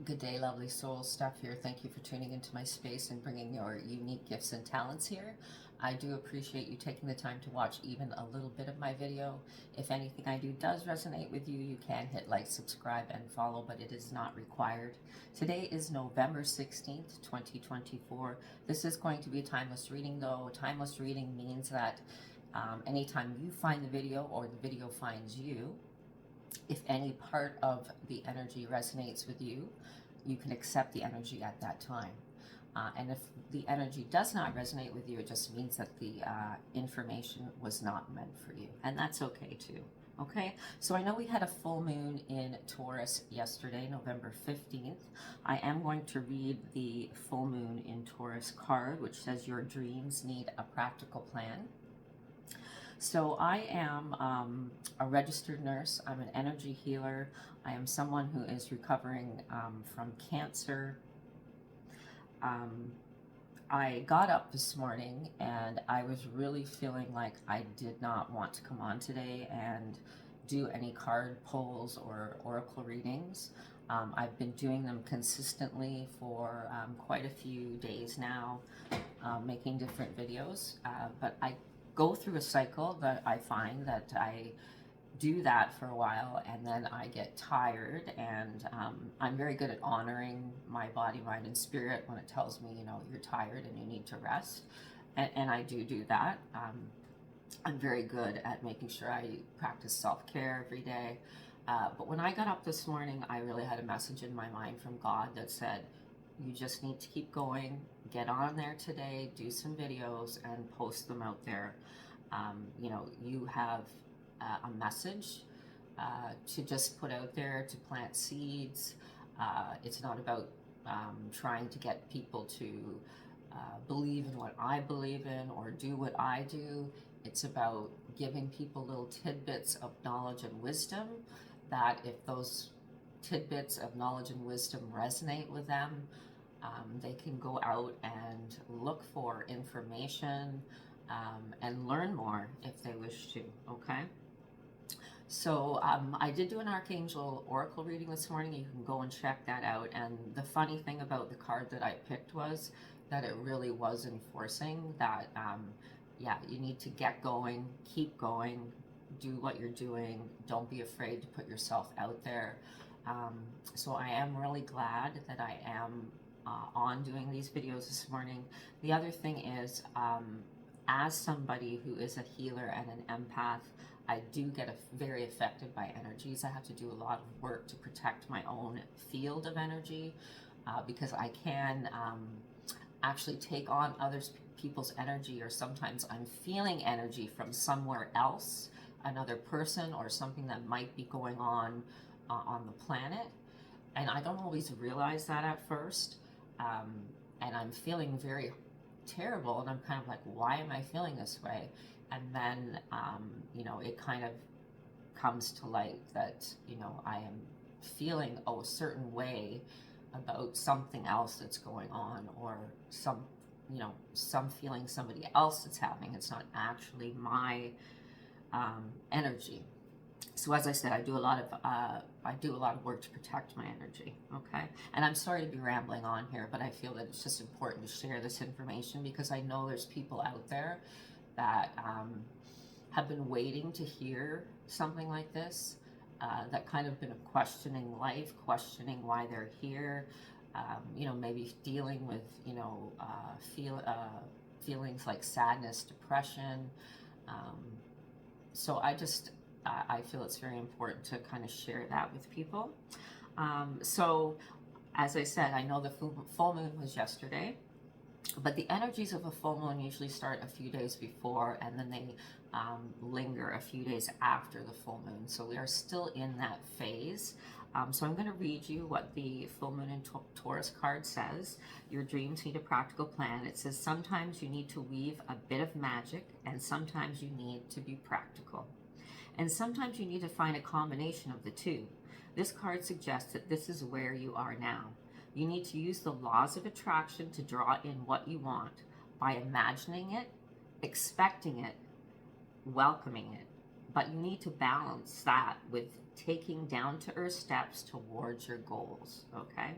Good day, lovely souls. Steph here. Thank you for tuning into my space and bringing your unique gifts and talents here. I do appreciate you taking the time to watch even a little bit of my video. If anything I do does resonate with you, you can hit like, subscribe, and follow, but it is not required. Today is November 16th, 2024. This is going to be a timeless reading, though. Timeless reading means that anytime you find the video or the video finds you, if any part of the energy resonates with you, you can accept the energy at that time. And if the energy does not resonate with you, it just means that the information was not meant for you. And that's okay too. Okay, so I know we had a full moon in Taurus yesterday, November 15th. I am going to read the full moon in Taurus card, which says your dreams need a practical plan. So I am a registered nurse. I'm an energy healer. I am someone who is recovering from cancer. I got up this morning and I was really feeling like I did not want to come on today and do any card pulls or oracle readings. I've been doing them consistently for quite a few days now, making different videos, but I go through a cycle that I find that I do that for a while and then I get tired, and I'm very good at honoring my body, mind, and spirit when it tells me, you know, you're tired and you need to rest, and I do that. I'm very good at making sure I practice self-care every day, but when I got up this morning, I really had a message in my mind from God that said, you just need to keep going, get on there today, do some videos, and post them out there. You know, you have a message to just put out there, to plant seeds. It's not about trying to get people to believe in what I believe in or do what I do. It's about giving people little tidbits of knowledge and wisdom, that if those tidbits of knowledge and wisdom resonate with them, they can go out and look for information and learn more if they wish to, okay? So I did do an Archangel Oracle reading this morning. You can go and check that out. And the funny thing about the card that I picked was that it really was enforcing that, yeah, you need to get going, keep going, do what you're doing. Don't be afraid to put yourself out there. So I am really glad that I am on doing these videos this morning. The other thing is, as somebody who is a healer and an empath, I do get very affected by energies. I have to do a lot of work to protect my own field of energy, because I can actually take on people's energy, or sometimes I'm feeling energy from somewhere else, another person, or something that might be going on the planet, and I don't always realize that at first, and I'm feeling very terrible, and I'm kind of like, why am I feeling this way? And then you know, it kind of comes to light that, you know, I am feeling a certain way about something else that's going on, or some, you know, some feeling somebody else that's having. It's not actually my energy. So as I said, I do a lot of work to protect my energy, okay? And I'm sorry to be rambling on here, but I feel that it's just important to share this information, because I know there's people out there that have been waiting to hear something like this, that kind of been questioning life, questioning why they're here, you know, maybe dealing with, you know, feelings like sadness, depression. So I feel it's very important to kind of share that with people. So as I said, I know the full moon was yesterday, but the energies of a full moon usually start a few days before, and then they linger a few days after the full moon. So we are still in that phase. So I'm going to read you what the full moon in Taurus card says. Your dreams need a practical plan. It says, sometimes you need to weave a bit of magic, and sometimes you need to be practical. And sometimes you need to find a combination of the two. This card suggests that this is where you are now. You need to use the laws of attraction to draw in what you want by imagining it, expecting it, welcoming it. But you need to balance that with taking down-to-earth steps towards your goals, okay?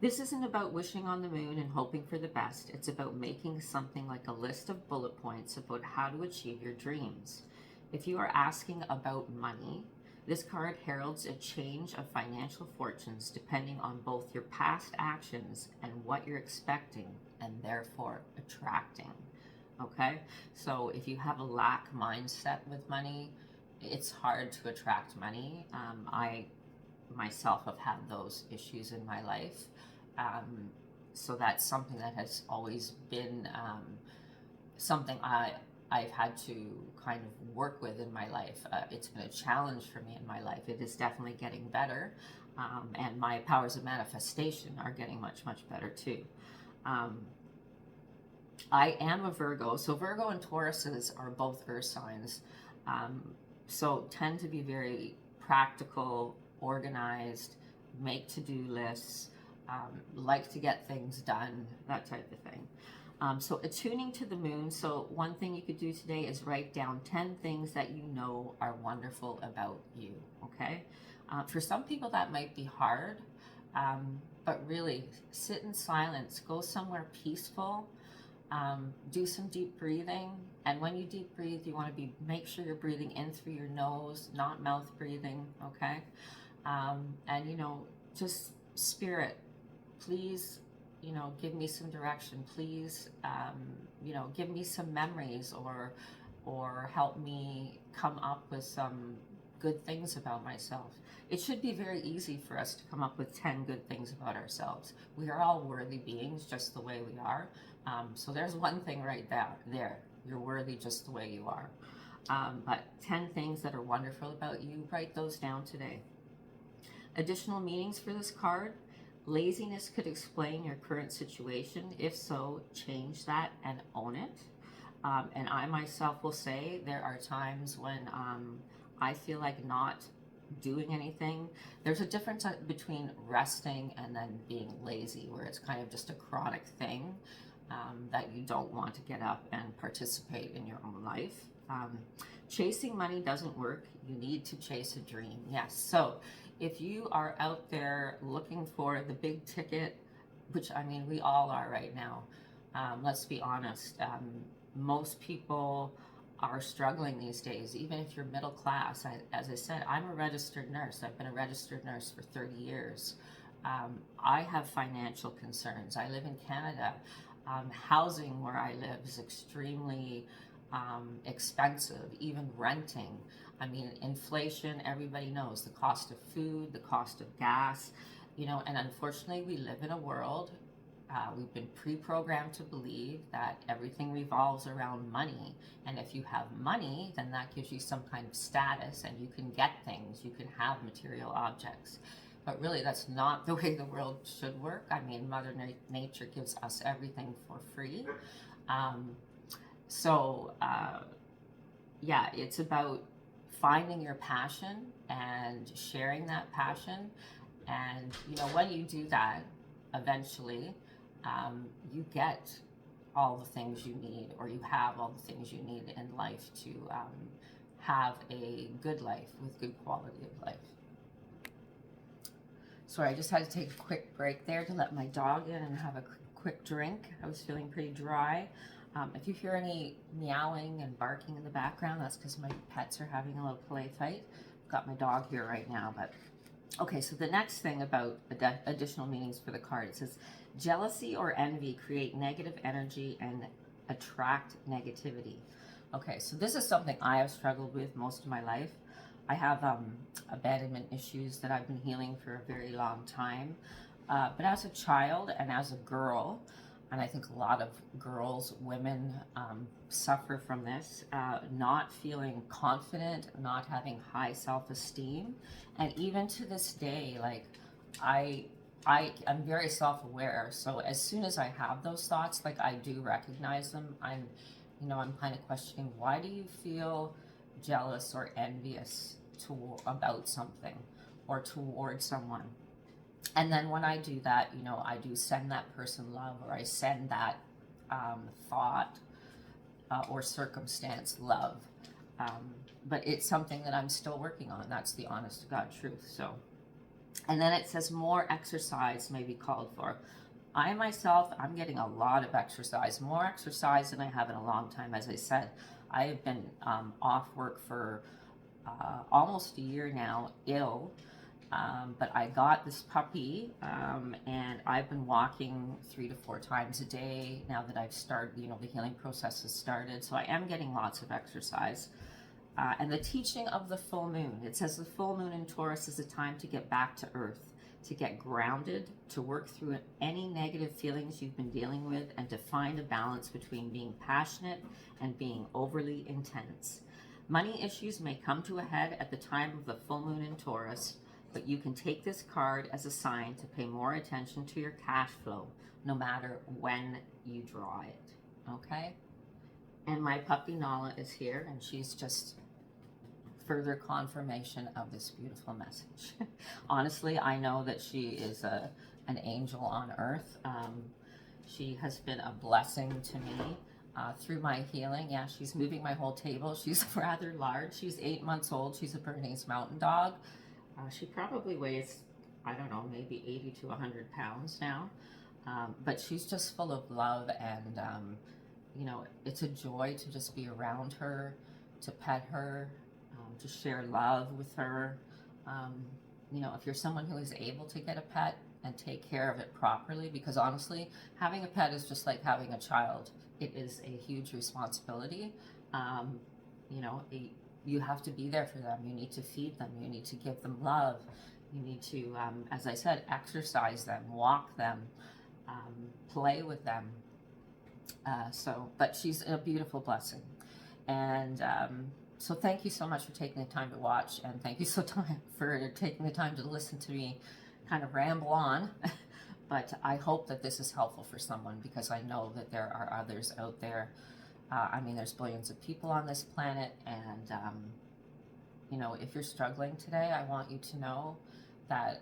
This isn't about wishing on the moon and hoping for the best. It's about making something like a list of bullet points about how to achieve your dreams. If you are asking about money, this card heralds a change of financial fortunes depending on both your past actions and what you're expecting and therefore attracting. Okay? So if you have a lack mindset with money, it's hard to attract money. I myself have had those issues in my life. So that's something that has always been something I've had to kind of work with in my life. It's been a challenge for me in my life. It is definitely getting better, and my powers of manifestation are getting much, much better too. I am a Virgo, so Virgo and Tauruses are both earth signs, so tend to be very practical, organized, make to-do lists, like to get things done, that type of thing. So attuning to the moon. So one thing you could do today is write down 10 things that you know are wonderful about you, okay? For some people that might be hard, but really sit in silence, go somewhere peaceful, do some deep breathing. And when you deep breathe, you want to make sure you're breathing in through your nose, not mouth breathing, okay? And, you know, just spirit, please, you know, give me some direction, please, you know, give me some memories, or help me come up with some good things about myself. It should be very easy for us to come up with 10 good things about ourselves. We are all worthy beings just the way we are. So there's one thing right there. You're worthy just the way you are. But 10 things that are wonderful about you, write those down today. Additional meanings for this card. Laziness could explain your current situation. If so, change that and own it. And I myself will say there are times when I feel like not doing anything. There's a difference between resting and then being lazy, where it's kind of just a chronic thing that you don't want to get up and participate in your own life. Chasing money doesn't work. You need to chase a dream. Yes. So if you are out there looking for the big ticket, which I mean, we all are right now, let's be honest, most people are struggling these days, even if you're middle class. As I said, I'm a registered nurse. I've been a registered nurse for 30 years. I have financial concerns. I live in Canada. Housing where I live is extremely expensive, even renting. I mean, inflation, everybody knows the cost of food, the cost of gas, you know, and unfortunately we live in a world, we've been pre-programmed to believe that everything revolves around money. And if you have money, then that gives you some kind of status and you can get things, you can have material objects. But really, that's not the way the world should work. I mean, Mother Nature gives us everything for free. Yeah, it's about finding your passion and sharing that passion. And, you know, when you do that, eventually, you get all the things you need, or you have all the things you need in life to have a good life with good quality of life. Sorry, I just had to take a quick break there to let my dog in and have a quick drink. I was feeling pretty dry. If you hear any meowing and barking in the background, that's because my pets are having a little play fight. I've got my dog here right now, but okay, so the next thing about additional meanings for the card, it says, jealousy or envy create negative energy and attract negativity. Okay, so this is something I have struggled with most of my life. I have abandonment issues that I've been healing for a very long time. But as a child and as a girl, and I think a lot of girls, women suffer from this, not feeling confident, not having high self-esteem. And even to this day, like I'm very self-aware. So as soon as I have those thoughts, like I do recognize them, I'm kind of questioning, why do you feel jealous or envious about something or towards someone? And then when I do that, you know, I do send that person love, or I send that thought or circumstance love. But it's something that I'm still working on. That's the honest to God truth. So And then it says more exercise may be called for. I myself, I'm getting a lot of exercise, more exercise than I have in a long time. As I said, I have been off work for almost a year now, ill. But I got this puppy, and I've been walking 3 to 4 times a day now that I've started, the healing process has started. So I am getting lots of exercise. And the teaching of the full moon. It says the full moon in Taurus is a time to get back to earth, to get grounded, to work through any negative feelings you've been dealing with, and to find a balance between being passionate and being overly intense. Money issues may come to a head at the time of the full moon in Taurus, but you can take this card as a sign to pay more attention to your cash flow, no matter when you draw it, okay? And my puppy Nala is here, and she's just further confirmation of this beautiful message. Honestly, I know that she is an angel on earth. She has been a blessing to me through my healing. Yeah, she's moving my whole table. She's rather large. She's 8 months old. She's a Bernese Mountain Dog. She probably weighs, I don't know, maybe 80 to 100 pounds now. But she's just full of love, and it's a joy to just be around her, to pet her, to share love with her. If you're someone who is able to get a pet and take care of it properly, because honestly, having a pet is just like having a child. It is a huge responsibility. You have to be there for them. You need to feed them. You need to give them love. You need to, as I said, exercise them, walk them, play with them. But she's a beautiful blessing. And so thank you so much for taking the time to watch, and thank you for taking the time to listen to me kind of ramble on. But I hope that this is helpful for someone, because I know that there are others out there. There's billions of people on this planet, and if you're struggling today, I want you to know that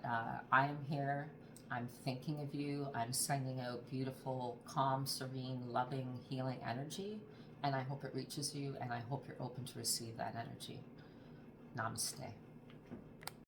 I am here. I'm thinking of you. I'm sending out beautiful, calm, serene, loving, healing energy, and I hope it reaches you, and I hope you're open to receive that energy. Namaste.